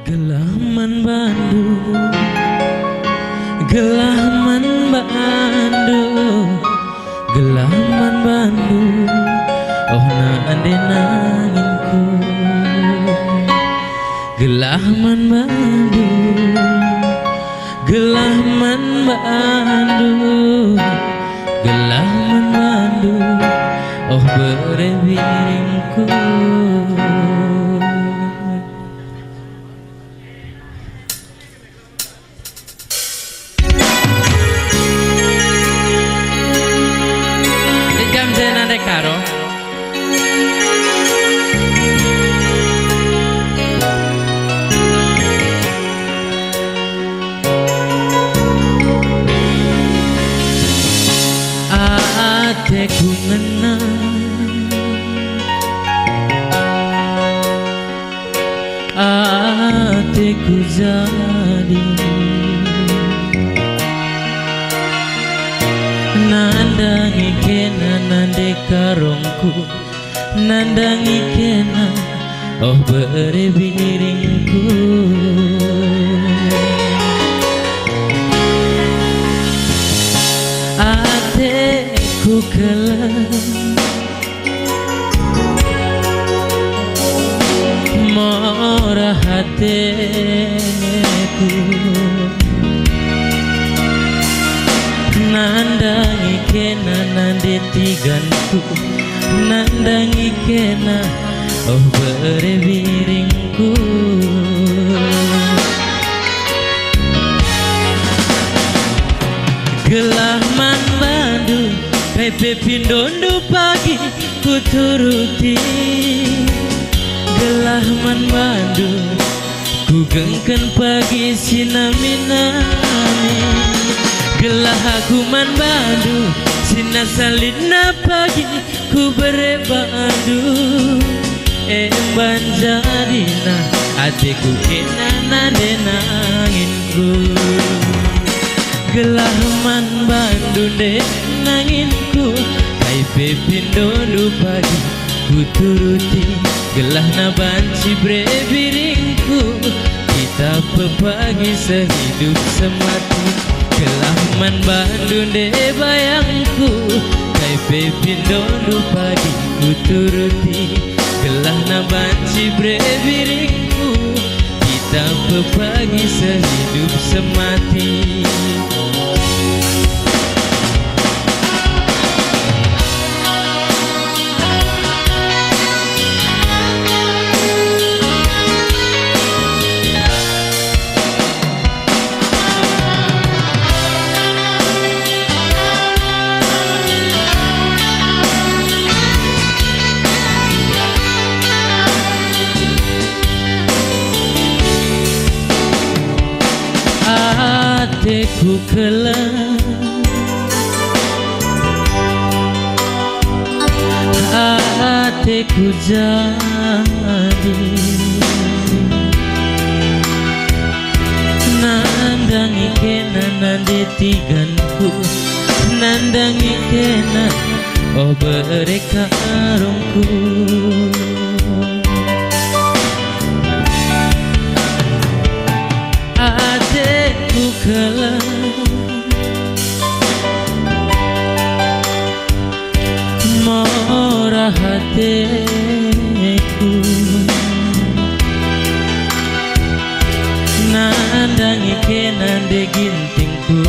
Gelaman Bandung, gelaman Bandung, gelaman Bandung. Oh na ande nanginku, gelaman Bandung, gelaman Bandung, gelaman Bandung. Oh berebiringku. Karo ateku menang, ateku jadi nandangi kena nande karongku, nandangi kena oh berebiringku. Ateku kelam mora hatiku, nandangi kena nande tiganku, nandangi kena oh berebiringku. Gelaman Bandung pepe pindondo pagi ku turuti, gelaman Bandung ku gengken pagi sinami-nami. Gelah akuman Bandung sina salina pagi ku berebadu emban jadina ateku kena nande nanginku. Gelaman Bandung dek nanginku kai pepindo pagi ku turuti, gelah na banci berebiringku kita pepagi sehidup semati. Gelaman Bandung de bayangku kai pepindo pagi ku turuti, gelah na banci berebiringku kita pepagi sehidup semati. Ateku kelam, ateku jadi nandangi kena nande tiganku, nandangi kena oh berekarongku. Ateku kelam mora hatiku, nandangi kena de gintingku,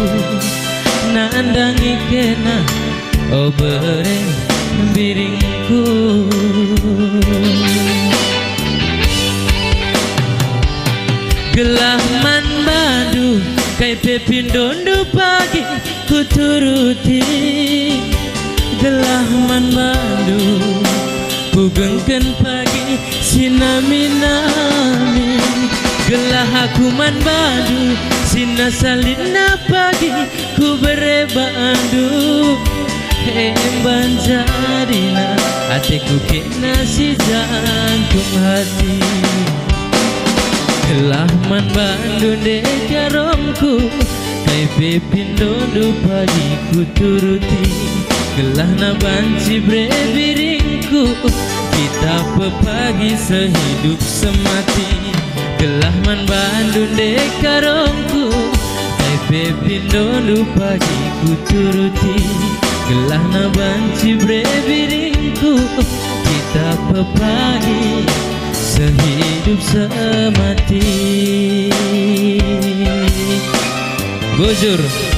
nandangi kena oh berebiringku. Gelaman Bandung kai pepindondo pagi ku turuti, gelaman Bandung ku gengken pagi sinami-nami. Gelah akuman Bandung sina salina pagi ku berebadu emban jadina ateku kena si jantung hati. Gelaman Bandung de karongku kai pepindo pagi ku turuti, gelah na banci berebiringku kita pepagi sehidup semati. Gelah man Bandung dek karongku, hai pepindo lupa ku turuti. Gelah na banci brebiringku, kita pepai sehidup semati. Bujur.